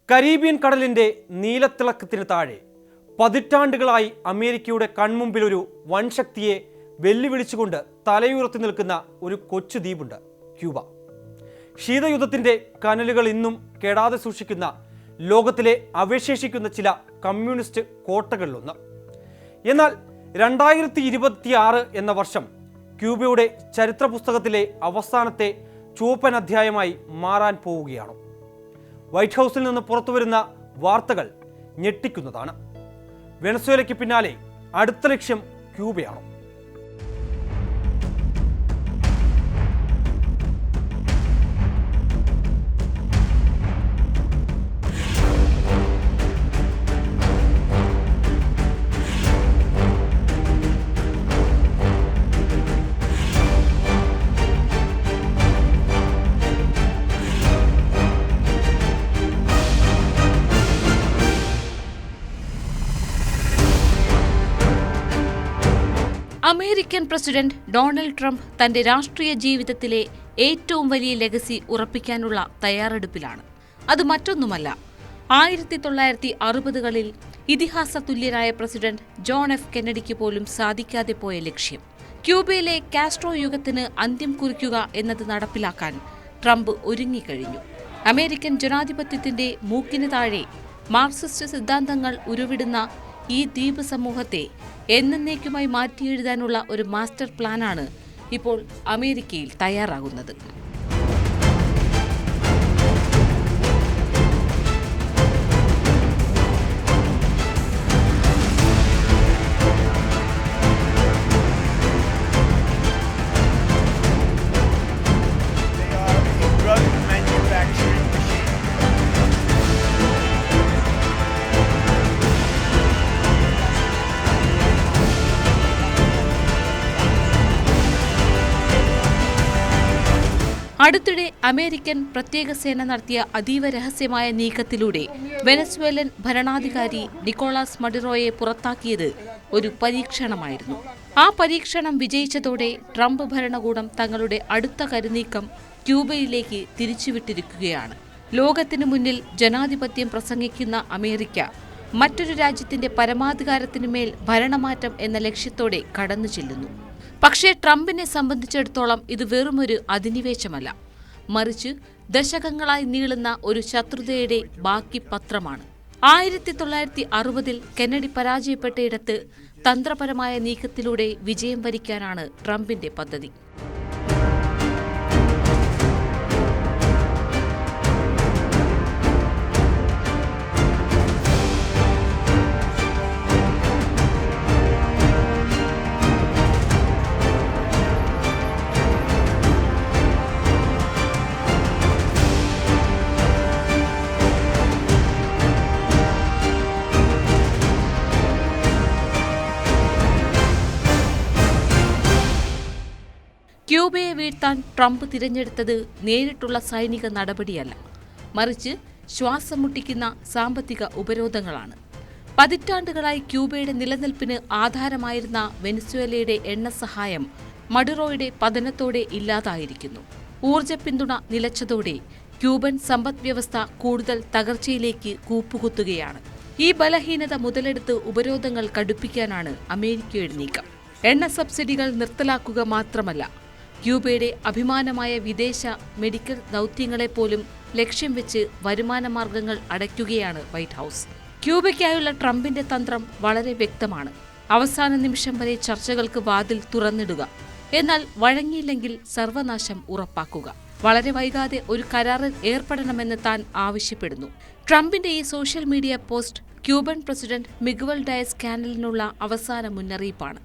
Caribbean കടലിൻ്റെ നീലത്തിളക്കത്തിന് താഴെ പതിറ്റാണ്ടുകളായി അമേരിക്കയുടെ കൺമുമ്പിൽ ഒരു വൻശക്തിയെ വെല്ലുവിളിച്ചുകൊണ്ട് തലയുയർത്തി നിൽക്കുന്ന ഒരു കൊച്ചു ദ്വീപുണ്ട്, ക്യൂബ. ശീതയുദ്ധത്തിൻ്റെ കനലുകൾ ഇന്നും കെടാതെ സൂക്ഷിക്കുന്ന ലോകത്തിലെ അവശേഷിക്കുന്ന ചില കമ്മ്യൂണിസ്റ്റ് കോട്ടകളിലൊന്ന്. എന്നാൽ 2026 എന്ന വർഷം ക്യൂബയുടെ ചരിത്ര പുസ്തകത്തിലെ അവസാനത്തെ ചുവപ്പൻ അധ്യായമായി മാറാൻ പോവുകയാണ്. വൈറ്റ് ഹൗസിൽ നിന്ന് പുറത്തുവരുന്ന വാർത്തകൾ ഞെട്ടിക്കുന്നതാണ്. വെനസ്വേലയ്ക്ക് പിന്നാലെ അടുത്ത ലക്ഷ്യം ക്യൂബയാണ്. അമേരിക്കൻ പ്രസിഡന്റ് ഡൊണാൾഡ് ട്രംപ് തന്റെ രാഷ്ട്രീയ ജീവിതത്തിലെ ഏറ്റവും വലിയ ലെഗസി ഉറപ്പിക്കാനുള്ള തയ്യാറെടുപ്പിലാണ്. അത് മറ്റൊന്നുമല്ല, 1960കളിൽ ഇതിഹാസ തുല്യനായ പ്രസിഡന്റ് ജോൺ എഫ് കെന്നഡിക്ക് പോലും സാധിക്കാതെ പോയ ലക്ഷ്യം. ക്യൂബയിലെ കാസ്ട്രോ യുഗത്തിന് അന്ത്യം കുറിക്കുക എന്നത് നടപ്പിലാക്കാൻ ട്രംപ് ഒരുങ്ങിക്കഴിഞ്ഞു. അമേരിക്കൻ ജനാധിപത്യത്തിന്റെ മൂക്കിന് താഴെ മാർക്സിസ്റ്റ് സിദ്ധാന്തങ്ങൾ ഉരുവിടുന്ന ഈ ദ്വീപ് സമൂഹത്തെ എന്നേക്കുമായി മാറ്റിയെഴുതാനുള്ള ഒരു മാസ്റ്റർ പ്ലാനാണ് ഇപ്പോൾ അമേരിക്കയിൽ തയ്യാറാകുന്നത്. അടുത്തിടെ അമേരിക്കൻ പ്രത്യേക സേന നടത്തിയ അതീവ രഹസ്യമായ നീക്കത്തിലൂടെ വെനസ്വേലൻ ഭരണാധികാരി നിക്കോളാസ് മഡുറോയെ പുറത്താക്കിയത് ഒരു പരീക്ഷണമായിരുന്നു. ആ പരീക്ഷണം വിജയിച്ചതോടെ ട്രംപ് ഭരണകൂടം തങ്ങളുടെ അടുത്ത കരുനീക്കം ക്യൂബയിലേക്ക് തിരിച്ചുവിട്ടിരിക്കുകയാണ്. ലോകത്തിനു മുന്നിൽ ജനാധിപത്യം പ്രസംഗിക്കുന്ന അമേരിക്ക മറ്റൊരു രാജ്യത്തിന്റെ പരമാധികാരത്തിനുമേൽ ഭരണമാറ്റം എന്ന ലക്ഷ്യത്തോടെ കടന്നു ചെല്ലുന്നു. പക്ഷേ ട്രംപിനെ സംബന്ധിച്ചിടത്തോളം ഇത് വെറുമൊരു അധിനിവേശമല്ല, മറിച്ച് ദശകങ്ങളായി നീളുന്ന ഒരു ശത്രുതയുടെ ബാക്കി പത്രമാണ്. 1960-ൽ കെന്നഡി പരാജയപ്പെട്ടയിടത്ത് തന്ത്രപരമായ നീക്കത്തിലൂടെ വിജയം വരിക്കാനാണ് ട്രംപിന്റെ പദ്ധതി. ക്യൂബയെ വീഴ്ത്താൻ ട്രംപ് തിരഞ്ഞെടുത്തത് നേരിട്ടുള്ള സൈനിക നടപടിയല്ല, മറിച്ച് ശ്വാസം മുട്ടിക്കുന്ന സാമ്പത്തിക ഉപരോധങ്ങളാണ്. പതിറ്റാണ്ടുകളായി ക്യൂബയുടെ നിലനിൽപ്പിന് ആധാരമായിരുന്ന വെനസ്വേലയുടെ എണ്ണസഹായം മഡുറോയുടെ പതനത്തോടെ ഇല്ലാതായിരിക്കുന്നു. ഊർജ്ജ പിന്തുണ നിലച്ചതോടെ ക്യൂബൻ സമ്പദ്വ്യവസ്ഥ കൂടുതൽ തകർച്ചയിലേക്ക് കൂപ്പുകുത്തുകയാണ്. ഈ ബലഹീനത മുതലെടുത്ത് ഉപരോധങ്ങൾ കടുപ്പിക്കാനാണ് അമേരിക്കയുടെ നീക്കം. എണ്ണ സബ്സിഡികൾ നിർത്തലാക്കുക മാത്രമല്ല, ക്യൂബയുടെ അഭിമാനമായ വിദേശ മെഡിക്കൽ ദൗത്യങ്ങളെപ്പോലും ലക്ഷ്യം വെച്ച് വരുമാന മാർഗങ്ങൾ അടയ്ക്കുകയാണ് വൈറ്റ് ഹൗസ്. ക്യൂബയ്ക്കായുള്ള ട്രംപിന്റെ തന്ത്രം വളരെ വ്യക്തമാണ്. അവസാന നിമിഷം വരെ ചർച്ചകൾക്ക് വാതിൽ തുറന്നിടുക, എന്നാൽ വഴങ്ങിയില്ലെങ്കിൽ സർവനാശം ഉറപ്പാക്കുക. വളരെ വൈകാതെ ഒരു കരാറിൽ ഏർപ്പെടണമെന്ന് താൻ ആവശ്യപ്പെടുന്നു. ട്രംപിന്റെ ഈ social media post Cuban president Miguel Diaz കാനലിനുള്ള അവസാന മുന്നറിയിപ്പാണ്.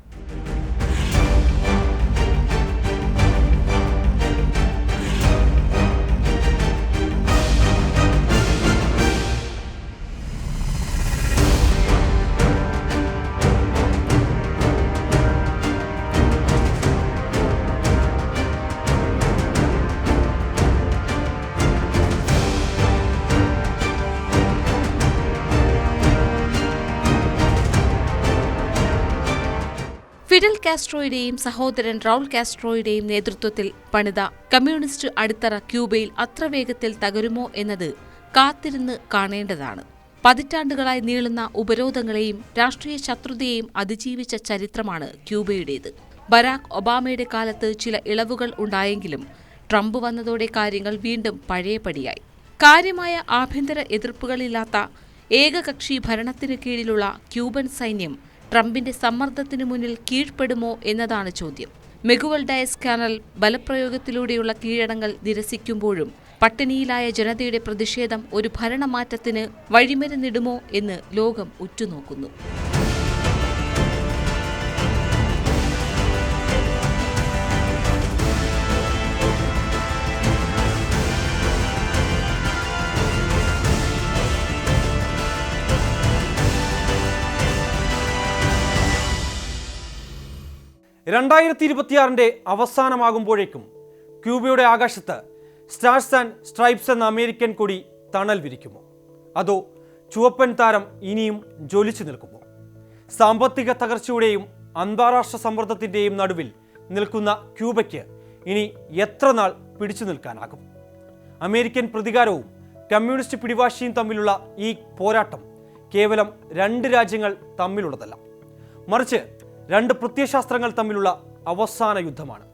ഫിഡൽ കാസ്ട്രോയുടെയും സഹോദരൻ റൗൾ കാസ്ട്രോയുടെയും നേതൃത്വത്തിൽ പണിത കമ്മ്യൂണിസ്റ്റ് അടിത്തറ ക്യൂബയിൽ അത്ര വേഗത്തിൽ തകരുമോ എന്നത് കാത്തിരുന്ന് കാണേണ്ടതാണ്. പതിറ്റാണ്ടുകളായി നീളുന്ന ഉപരോധങ്ങളെയും രാഷ്ട്രീയ ശത്രുതയെയും അതിജീവിച്ച ചരിത്രമാണ് ക്യൂബയുടേത്. ബരാക് ഒബാമയുടെ കാലത്ത് ചില ഇളവുകൾ ഉണ്ടായെങ്കിലും ട്രംപ് വന്നതോടെ കാര്യങ്ങൾ വീണ്ടും പഴയപടിയായി. കാര്യമായ ആഭ്യന്തര എതിർപ്പുകളില്ലാത്ത ഏകകക്ഷി ഭരണത്തിനു കീഴിലുള്ള ക്യൂബൻ സൈന്യം ട്രംപിന്റെ സമ്മർദ്ദത്തിനു മുന്നിൽ കീഴ്പ്പെടുമോ എന്നതാണ് ചോദ്യം. മിഗുവൽ ഡയസ്-കാനൽ ബലപ്രയോഗത്തിലൂടെയുള്ള കീഴടങ്ങൽ നിരസിക്കുമ്പോഴും പട്ടിണിയിലായ ജനതയുടെ പ്രതിഷേധം ഒരു ഭരണമാറ്റത്തിന് വഴിമരുന്നിടുമോ എന്ന് ലോകം ഉറ്റുനോക്കുന്നു. രണ്ടായിരത്തി 2026 അവസാനമാകുമ്പോഴേക്കും ക്യൂബയുടെ ആകാശത്ത് സ്റ്റാർസ് ആൻഡ് സ്ട്രൈപ്സ് എന്ന അമേരിക്കൻ കൊടി തണൽ വിരിക്കുമോ? അതോ ചുവപ്പൻ താരം ഇനിയും ജ്വലിച്ചു നിൽക്കുമോ? സാമ്പത്തിക തകർച്ചയുടെയും അന്താരാഷ്ട്ര സമ്മർദ്ദത്തിൻ്റെയും നടുവിൽ നിൽക്കുന്ന ക്യൂബയ്ക്ക് ഇനി എത്ര നാൾ പിടിച്ചു നിൽക്കാനാകും? അമേരിക്കൻ പ്രതികാരവും കമ്മ്യൂണിസ്റ്റ് പിടിവാശിയും തമ്മിലുള്ള ഈ പോരാട്ടം കേവലം രണ്ട് രാജ്യങ്ങൾ തമ്മിലുള്ളതല്ല, മറിച്ച് രണ്ട് പ്രത്യയശാസ്ത്രങ്ങൾ തമ്മിലുള്ള അവസാന യുദ്ധമാണ്.